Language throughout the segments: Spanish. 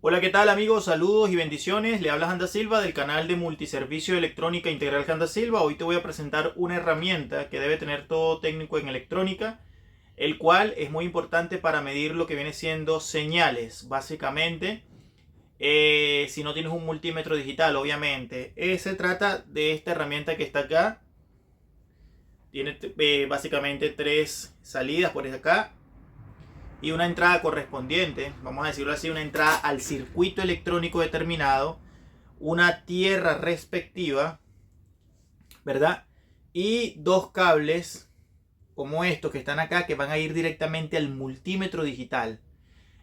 Hola, ¿qué tal amigos? Saludos y bendiciones. Le habla Janda Silva del canal de multiservicio de electrónica integral Janda Silva. Hoy te voy a presentar una herramienta que debe tener todo técnico en electrónica, el cual es muy importante para medir lo que viene siendo señales, básicamente. Si no tienes un multímetro digital, obviamente. Se trata de esta herramienta que está acá. Tiene básicamente tres salidas por acá y una entrada correspondiente, vamos a decirlo así, una entrada al circuito electrónico determinado, una tierra respectiva, ¿verdad? Y dos cables como estos que están acá que van a ir directamente al multímetro digital.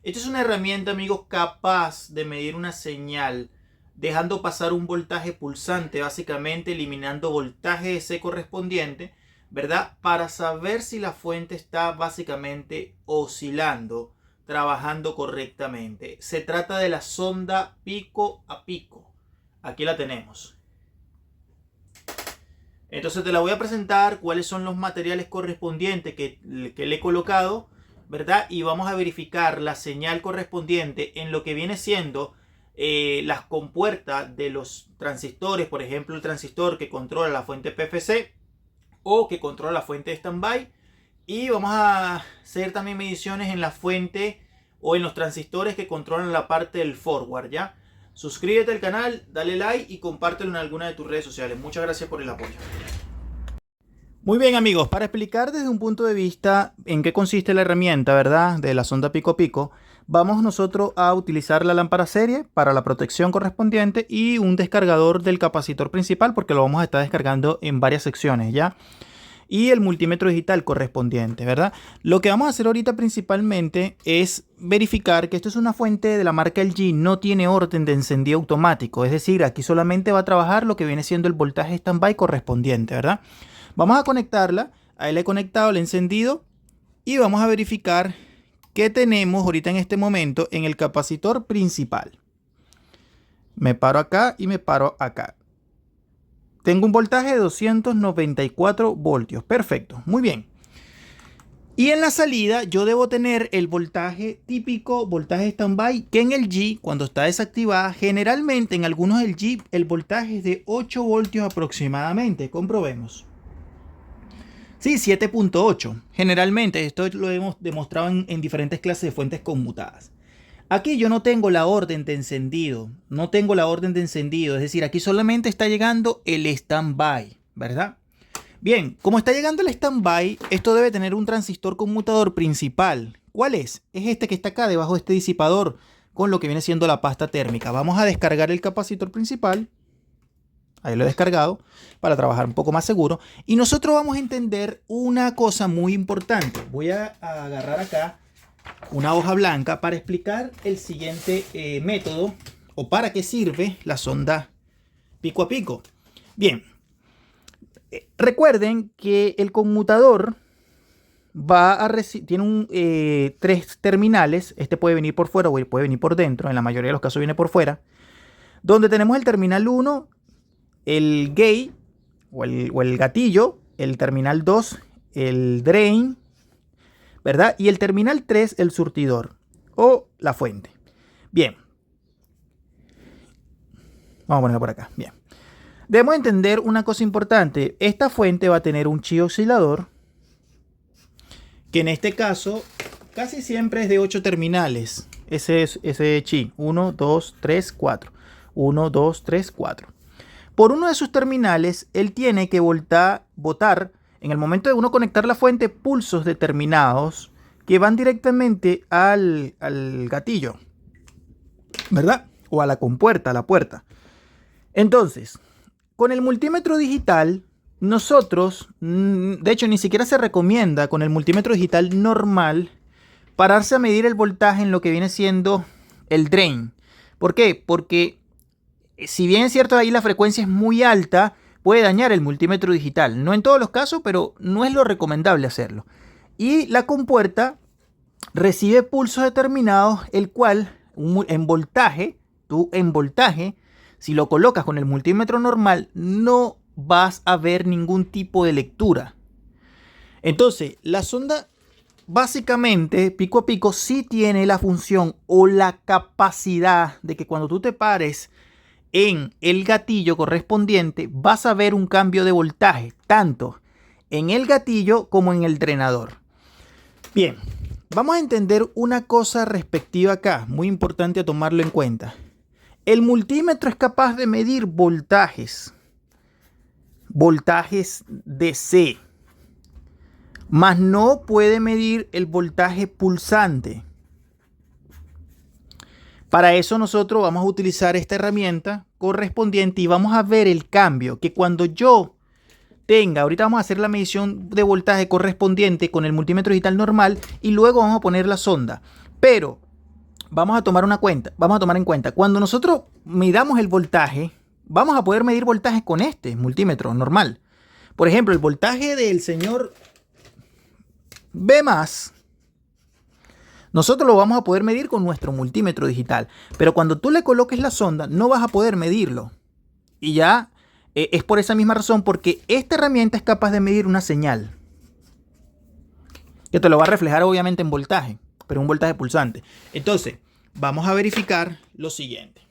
Esta es una herramienta, amigos, capaz de medir una señal dejando pasar un voltaje pulsante, básicamente eliminando voltaje ese correspondiente, ¿verdad? Para saber si la fuente está básicamente oscilando, trabajando correctamente. Se trata de la sonda pico a pico. Aquí la tenemos. Entonces te la voy a presentar, cuáles son los materiales correspondientes que le he colocado, ¿verdad? Y vamos a verificar la señal correspondiente en lo que viene siendo las compuertas de los transistores. Por ejemplo, el transistor que controla la fuente PFC o que controla la fuente de standby. Y vamos a hacer también mediciones en la fuente o en los transistores que controlan la parte del forward, ¿ya? Suscríbete al canal, dale like y compártelo en alguna de tus redes sociales. Muchas gracias por el apoyo. Muy bien amigos, para explicar desde un punto de vista en qué consiste la herramienta, ¿verdad? De la sonda pico a pico, vamos nosotros a utilizar la lámpara serie para la protección correspondiente y un descargador del capacitor principal porque lo vamos a estar descargando en varias secciones, ¿ya? Y el multímetro digital correspondiente, ¿verdad? Lo que vamos a hacer ahorita principalmente es verificar que esto es una fuente de la marca LG, no tiene orden de encendido automático, es decir, aquí solamente va a trabajar lo que viene siendo el voltaje standby correspondiente, ¿verdad? Vamos a conectarla, ahí le he conectado el encendido y vamos a verificar qué tenemos ahorita en este momento en el capacitor principal. Me paro acá y me paro acá. Tengo un voltaje de 294 voltios. Perfecto, muy bien. Y en la salida yo debo tener el voltaje típico, voltaje standby, que en el G, cuando está desactivada, generalmente en algunos del G el voltaje es de 8 voltios aproximadamente. Comprobemos. Sí, 7.8. Generalmente, esto lo hemos demostrado en diferentes clases de fuentes conmutadas. Aquí yo no tengo la orden de encendido, es decir, aquí solamente está llegando el standby, ¿verdad? Bien, como está llegando el standby, esto debe tener un transistor conmutador principal. ¿Cuál es? Es este que está acá debajo de este disipador con lo que viene siendo la pasta térmica. Vamos a descargar el capacitor principal. Ahí lo he descargado para trabajar un poco más seguro. Y nosotros vamos a entender una cosa muy importante. Voy a agarrar acá una hoja blanca para explicar el siguiente método o para qué sirve la sonda pico a pico. Bien, recuerden que el conmutador tiene tres terminales. Este puede venir por fuera o puede venir por dentro. En la mayoría de los casos viene por fuera. Donde tenemos el terminal 1, el gate o el gatillo, el terminal 2, el drain, ¿verdad? Y el terminal 3, el surtidor o la fuente. Bien. Vamos a ponerlo por acá. Bien. Debemos entender una cosa importante. Esta fuente va a tener un chi oscilador, que en este caso casi siempre es de 8 terminales. Ese chi. 1, 2, 3, 4. 1, 2, 3, 4. Por uno de sus terminales, él tiene que botar, en el momento de uno conectar la fuente, pulsos determinados que van directamente al gatillo, ¿verdad? O a la compuerta, a la puerta. Entonces, con el multímetro digital, nosotros, de hecho, ni siquiera se recomienda con el multímetro digital normal pararse a medir el voltaje en lo que viene siendo el drain. ¿Por qué? Porque si bien es cierto ahí la frecuencia es muy alta, puede dañar el multímetro digital. No en todos los casos, pero no es lo recomendable hacerlo. Y la compuerta recibe pulsos determinados, el cual en voltaje, si lo colocas con el multímetro normal, no vas a ver ningún tipo de lectura. Entonces, la sonda básicamente, pico a pico sí tiene la función o la capacidad de que cuando tú te pares en el gatillo correspondiente vas a ver un cambio de voltaje, tanto en el gatillo como en el drenador. Bien, vamos a entender una cosa respectiva acá, muy importante a tomarlo en cuenta. El multímetro es capaz de medir voltajes DC, mas no puede medir el voltaje pulsante. Para eso nosotros vamos a utilizar esta herramienta correspondiente y vamos a ver el cambio que cuando yo tenga, ahorita vamos a hacer la medición de voltaje correspondiente con el multímetro digital normal y luego vamos a poner la sonda. Pero vamos a tomar en cuenta, cuando nosotros midamos el voltaje, vamos a poder medir voltaje con este multímetro normal. Por ejemplo, el voltaje del señor B+, nosotros lo vamos a poder medir con nuestro multímetro digital, pero cuando tú le coloques la sonda no vas a poder medirlo. Y ya es por esa misma razón, porque esta herramienta es capaz de medir una señal, que te lo va a reflejar obviamente en voltaje, pero un voltaje pulsante. Entonces, vamos a verificar lo siguiente.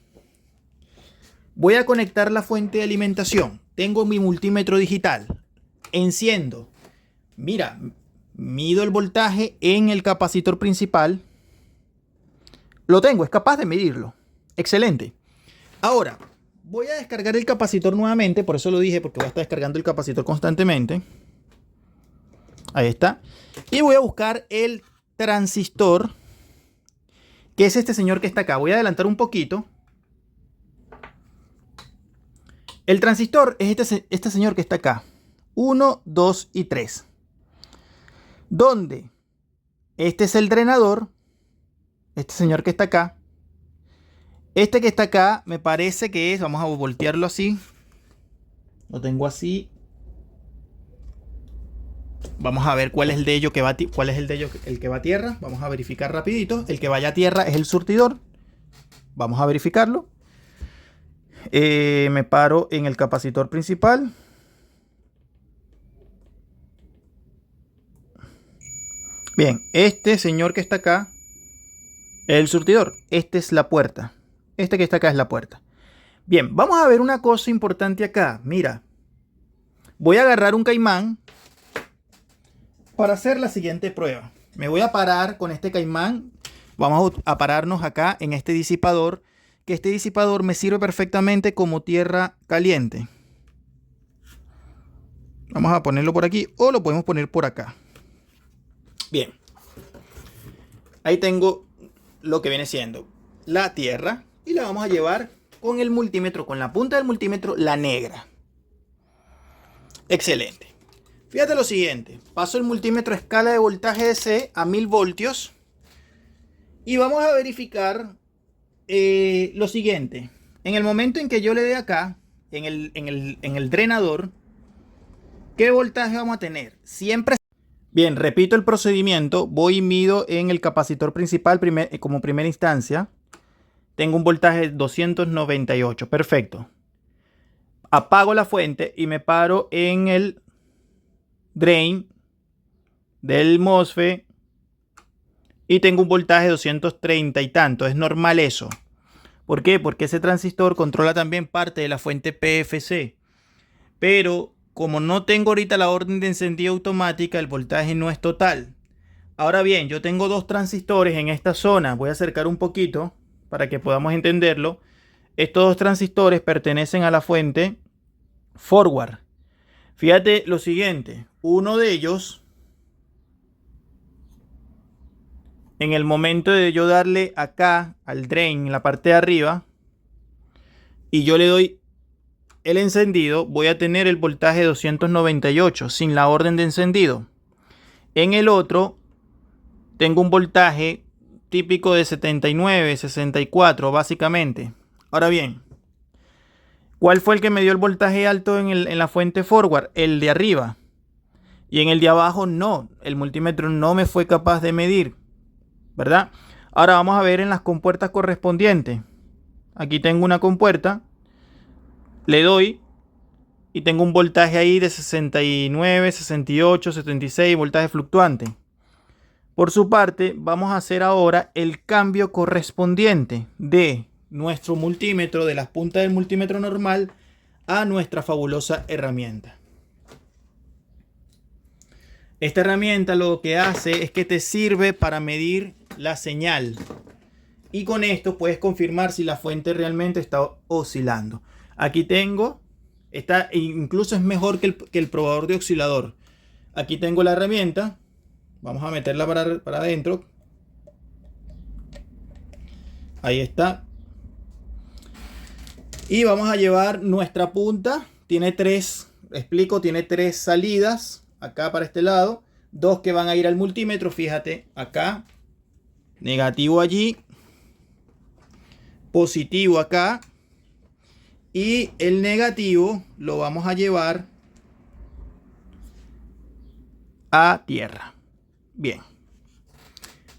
Voy a conectar la fuente de alimentación. Tengo mi multímetro digital. Enciendo. Mira, mido el voltaje en el capacitor principal. Lo tengo, es capaz de medirlo. Excelente. Ahora, voy a descargar el capacitor nuevamente. Por eso lo dije, porque voy a estar descargando el capacitor constantemente. Ahí está. Y voy a buscar el transistor, que es este señor que está acá. Voy a adelantar un poquito. El transistor es este señor que está acá. 1, 2 y 3. Donde este es el drenador. Este señor que está acá. Este que está acá me parece que es, vamos a voltearlo así. Lo tengo así. Vamos a ver cuál es el de ellos que va, el que va a tierra. Vamos a verificar rapidito. El que vaya a tierra es el surtidor. Vamos a verificarlo. Me paro en el capacitor principal. Bien, este señor que está acá es el surtidor. Esta es la puerta. Este que está acá es la puerta. Bien, vamos a ver una cosa importante acá. Mira, voy a agarrar un caimán para hacer la siguiente prueba. Me voy a parar con este caimán. Vamos a pararnos acá en este disipador, que este disipador me sirve perfectamente como tierra caliente. Vamos a ponerlo por aquí o lo podemos poner por acá. Bien. Ahí tengo lo que viene siendo la tierra y la vamos a llevar con el multímetro, con la punta del multímetro, la negra. Excelente. Fíjate lo siguiente, paso el multímetro a escala de voltaje DC a 1000 voltios y vamos a verificar lo siguiente. En el momento en que yo le dé acá, en el drenador, ¿qué voltaje vamos a tener? Siempre. Bien, repito el procedimiento, voy y mido en el capacitor principal como primera instancia. Tengo un voltaje de 298, perfecto. Apago la fuente y me paro en el drain del MOSFET y tengo un voltaje de 230 y tanto. Es normal eso. ¿Por qué? Porque ese transistor controla también parte de la fuente PFC. Pero como no tengo ahorita la orden de encendido automática, el voltaje no es total. Ahora bien, yo tengo dos transistores en esta zona. Voy a acercar un poquito para que podamos entenderlo. Estos dos transistores pertenecen a la fuente forward. Fíjate lo siguiente, uno de ellos, en el momento de yo darle acá al drain, en la parte de arriba, y yo le doy el encendido, voy a tener el voltaje 298 sin la orden de encendido. En el otro, tengo un voltaje típico de 79, 64 básicamente. Ahora bien, ¿cuál fue el que me dio el voltaje alto en la fuente forward? El de arriba. Y en el de abajo no. El multímetro no me fue capaz de medir. ¿Verdad? Ahora vamos a ver en las compuertas correspondientes. Aquí tengo una compuerta. Le doy. Y tengo un voltaje ahí de 69, 68, 76. Voltaje fluctuante. Por su parte, vamos a hacer ahora el cambio correspondiente de nuestro multímetro, de las puntas del multímetro normal, a nuestra fabulosa herramienta. Esta herramienta lo que hace es que te sirve para medir la señal. Y con esto puedes confirmar si la fuente realmente está oscilando. Aquí tengo, incluso es mejor que el probador de oscilador. Aquí tengo la herramienta. Vamos a meterla para adentro. Ahí está. Y vamos a llevar nuestra punta. Tiene tres, tiene tres salidas. Acá para este lado. Dos que van a ir al multímetro. Fíjate, acá. Negativo allí. Positivo acá. Y el negativo lo vamos a llevar a tierra. Bien.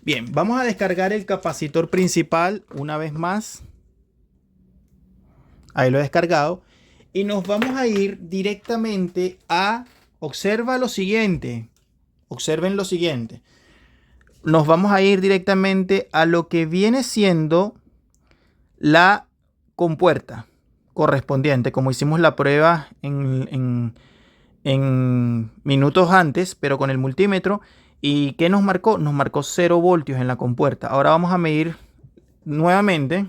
Bien, vamos a descargar el capacitor principal una vez más. Ahí lo he descargado. Y nos vamos a ir directamente a... Observa lo siguiente. Observen lo siguiente. Nos vamos a ir directamente a lo que viene siendo la compuerta correspondiente, como hicimos la prueba en minutos antes, pero con el multímetro. ¿Y qué nos marcó? Nos marcó 0 voltios en la compuerta. Ahora vamos a medir nuevamente.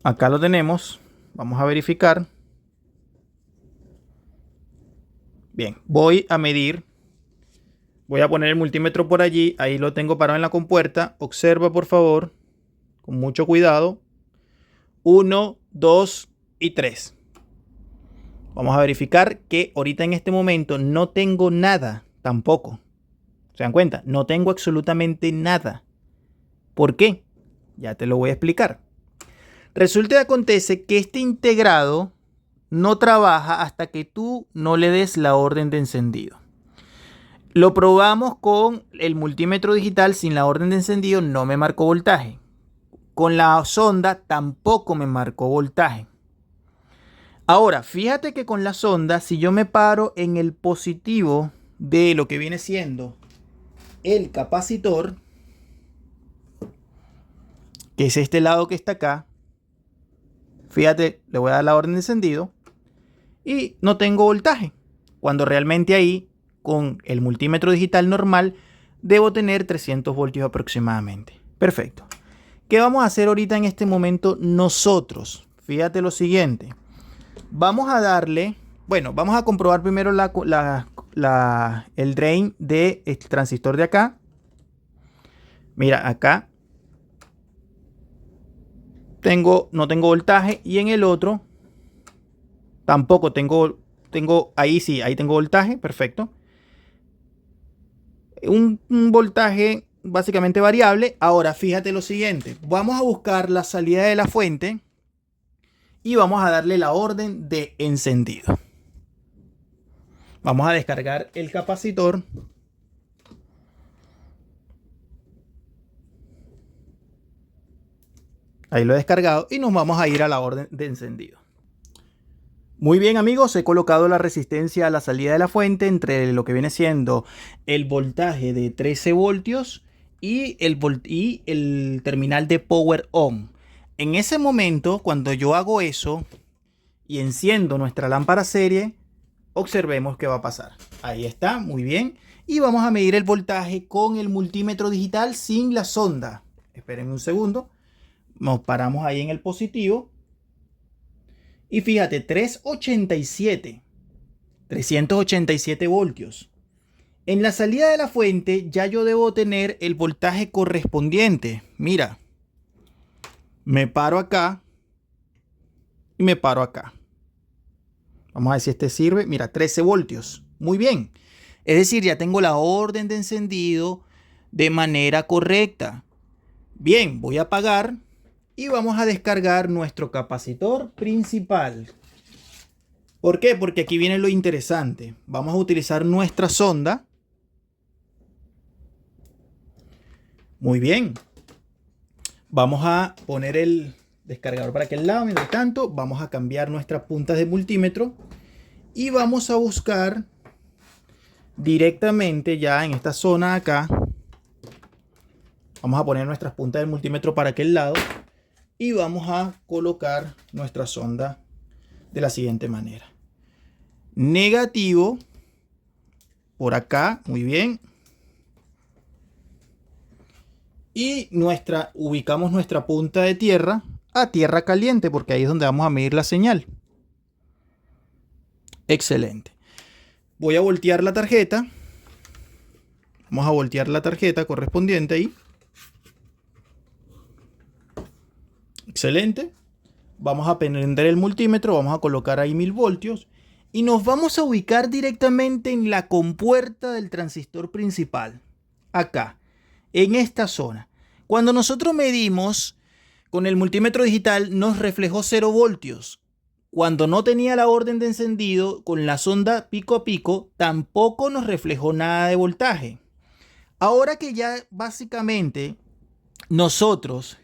Acá lo tenemos. Vamos a verificar. Bien, voy a medir. Voy a poner el multímetro por allí. Ahí lo tengo parado en la compuerta. Observa, por favor, con mucho cuidado. 1, 2 y 3. Vamos a verificar que ahorita en este momento no tengo nada tampoco. ¿Se dan cuenta? No tengo absolutamente nada. ¿Por qué? Ya te lo voy a explicar. Resulta y acontece que este integrado no trabaja hasta que tú no le des la orden de encendido. Lo probamos con el multímetro digital sin la orden de encendido, no me marcó voltaje. Con la sonda tampoco me marcó voltaje. Ahora, fíjate que con la sonda, si yo me paro en el positivo de lo que viene siendo el capacitor, que es este lado que está acá, fíjate, le voy a dar la orden de encendido y no tengo voltaje. Cuando realmente ahí, con el multímetro digital normal, debo tener 300 voltios aproximadamente. Perfecto. ¿Qué vamos a hacer ahorita en este momento nosotros? Fíjate lo siguiente. Vamos a darle, bueno, vamos a comprobar primero el drain del transistor de acá. Mira, acá no tengo voltaje y en el otro tampoco tengo, ahí sí, ahí tengo voltaje, perfecto. Un voltaje básicamente variable. Ahora fíjate lo siguiente, vamos a buscar la salida de la fuente y vamos a darle la orden de encendido. Vamos a descargar el capacitor. Ahí lo he descargado y nos vamos a ir a la orden de encendido. Muy bien, amigos, he colocado la resistencia a la salida de la fuente entre lo que viene siendo el voltaje de 13 voltios y el terminal de power on. En ese momento, cuando yo hago eso y enciendo nuestra lámpara serie, observemos qué va a pasar. Ahí está, muy bien. Y vamos a medir el voltaje con el multímetro digital sin la sonda. Esperen un segundo. Nos paramos ahí en el positivo. Y fíjate, 387 voltios. En la salida de la fuente ya yo debo tener el voltaje correspondiente. Mira, me paro acá y me paro acá. Vamos a ver si este sirve. Mira, 13 voltios. Muy bien. Es decir, ya tengo la orden de encendido de manera correcta. Bien, voy a apagar. Y vamos a descargar nuestro capacitor principal. ¿Por qué? Porque aquí viene lo interesante. Vamos a utilizar nuestra sonda. Muy bien. Vamos a poner el descargador para aquel lado. Mientras tanto, vamos a cambiar nuestras puntas de multímetro. Y vamos a buscar directamente ya en esta zona acá. Vamos a poner nuestras puntas del multímetro para aquel lado y vamos a colocar nuestra sonda de la siguiente manera. Negativo por acá, muy bien. Y ubicamos nuestra punta de tierra a tierra caliente, porque ahí es donde vamos a medir la señal. Excelente. Voy a voltear la tarjeta. Vamos a voltear la tarjeta correspondiente ahí. Excelente. Vamos a prender el multímetro, vamos a colocar ahí 1000 voltios y nos vamos a ubicar directamente en la compuerta del transistor principal. Acá, en esta zona. Cuando nosotros medimos con el multímetro digital nos reflejó 0 voltios. Cuando no tenía la orden de encendido con la sonda pico a pico tampoco nos reflejó nada de voltaje. Ahora que ya básicamente nosotros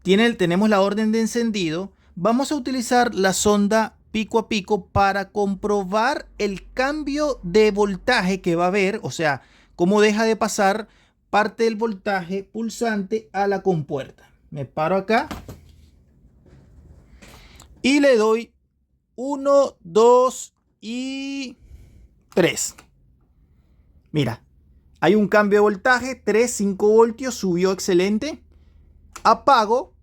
tenemos la orden de encendido, vamos a utilizar la sonda pico a pico para comprobar el cambio de voltaje que va a haber, o sea, cómo deja de pasar parte del voltaje pulsante a la compuerta. Me paro acá y le doy 1, 2 y 3. Mira, hay un cambio de voltaje, 3, 5 voltios, subió, excelente. Apago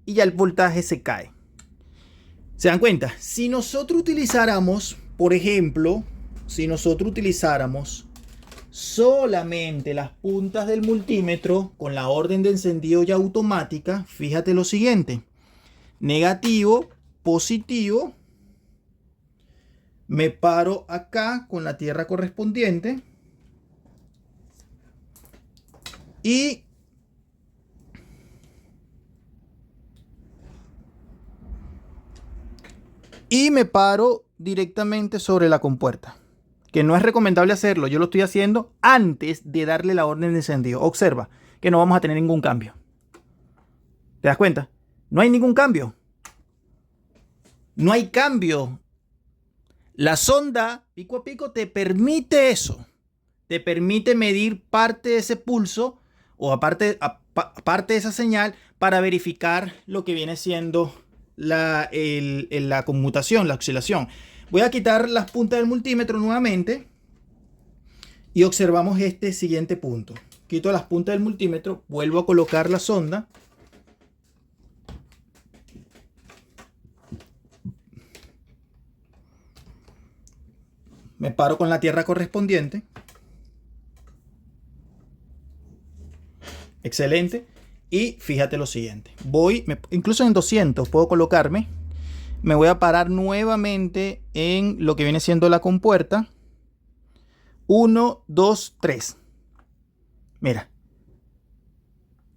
y ya el voltaje se cae. ¿Se dan cuenta? Si nosotros utilizáramos, por ejemplo, solamente las puntas del multímetro con la orden de encendido ya automática, fíjate lo siguiente. Negativo, positivo. Me paro acá con la tierra correspondiente. Y me paro directamente sobre la compuerta, que no es recomendable hacerlo. Yo lo estoy haciendo antes de darle la orden de encendido. Observa que no vamos a tener ningún cambio. ¿Te das cuenta? No hay ningún cambio. No hay cambio. La sonda pico a pico te permite eso. Te permite medir parte de ese pulso o parte de esa señal para verificar lo que viene siendo la conmutación, la oscilación. Voy a quitar las puntas del multímetro nuevamente y observamos este siguiente punto. Quito las puntas del multímetro, vuelvo a colocar la sonda. Me paro con la tierra correspondiente. Excelente. Y fíjate lo siguiente. Incluso en 200 puedo colocarme. Me voy a parar nuevamente en lo que viene siendo la compuerta. 1, 2, 3. Mira.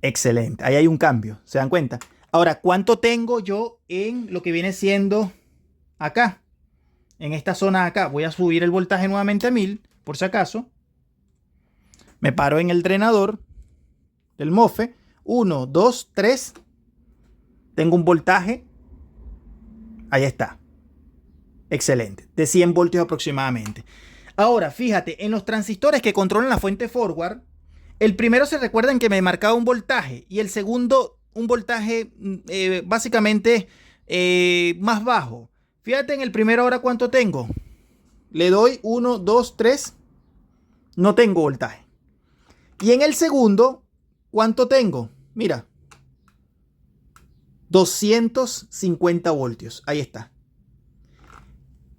Excelente. Ahí hay un cambio. ¿Se dan cuenta? Ahora, ¿cuánto tengo yo en lo que viene siendo acá? En esta zona de acá. Voy a subir el voltaje nuevamente a 1000, por si acaso. Me paro en el drenador del MOSFET. 1, 2, 3. Tengo un voltaje. Ahí está. Excelente. De 100 voltios aproximadamente. Ahora, fíjate, en los transistores que controlan la fuente forward, el primero se recuerdan que me marcaba un voltaje y el segundo un voltaje básicamente más bajo. Fíjate en el primero ahora cuánto tengo. Le doy 1, 2, 3. No tengo voltaje. Y en el segundo, ¿cuánto tengo? Mira. 250 voltios. Ahí está.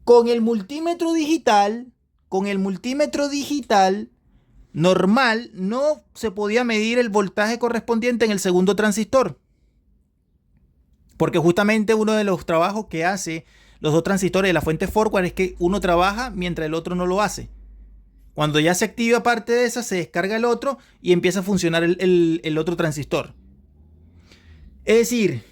Con el multímetro digital normal, no se podía medir el voltaje correspondiente en el segundo transistor. Porque justamente uno de los trabajos que hace los dos transistores de la fuente forward es que uno trabaja mientras el otro no lo hace. Cuando ya se activa parte de esa, se descarga el otro y empieza a funcionar el otro transistor. Es decir,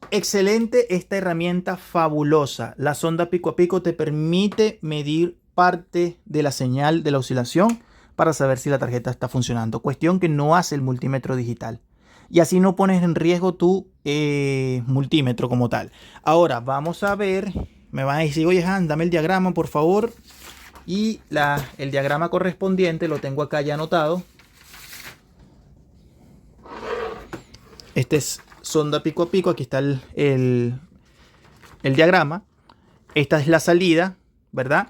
excelente esta herramienta fabulosa. La sonda pico a pico te permite medir parte de la señal de la oscilación para saber si la tarjeta está funcionando. Cuestión que no hace el multímetro digital. Y así no pones en riesgo tu multímetro como tal. Ahora vamos a ver. Me van a decir, oye Han, dame el diagrama por favor. Y el diagrama correspondiente lo tengo acá ya anotado. Este es sonda pico a pico. Aquí está el diagrama. Esta es la salida, ¿verdad?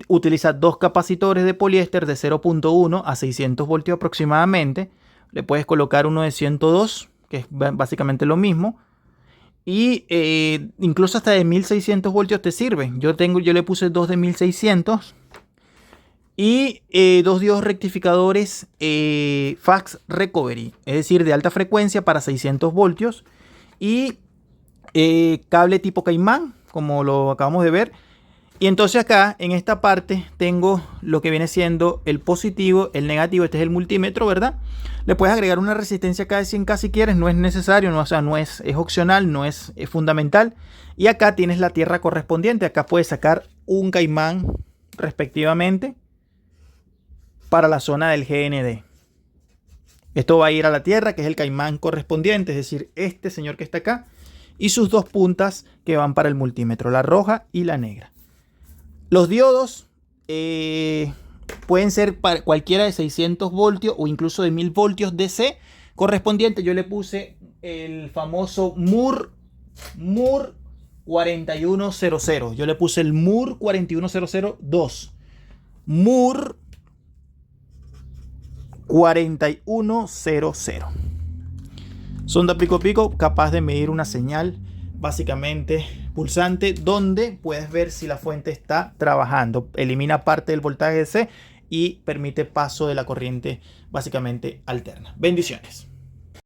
Utiliza dos capacitores de poliéster de 0.1 a 600 voltios aproximadamente. Le puedes colocar uno de 102, que es básicamente lo mismo. Y incluso hasta de 1600 voltios te sirve. Yo le puse dos de 1600. Y dos diodos rectificadores Fast Recovery, es decir, de alta frecuencia para 600 voltios. Y cable tipo Caimán, como lo acabamos de ver. Y entonces acá en esta parte tengo lo que viene siendo el positivo, el negativo. Este es el multímetro, ¿verdad? Le puedes agregar una resistencia acá de 100K si quieres, no es necesario, no, o sea, no es opcional, no es fundamental. Y acá tienes la tierra correspondiente. Acá puedes sacar un Caimán respectivamente para la zona del GND. Esto va a ir a la tierra, que es el Caimán correspondiente, es decir, este señor que está acá, y sus dos puntas que van para el multímetro, la roja y la negra. Los diodos pueden ser para cualquiera de 600 voltios o incluso de 1000 voltios DC correspondiente. Yo le puse el famoso MUR 4100. Yo le puse el MUR 41002. MUR 4100. Sonda pico a pico capaz de medir una señal básicamente pulsante donde puedes ver si la fuente está trabajando. Elimina parte del voltaje DC y permite paso de la corriente básicamente alterna. Bendiciones.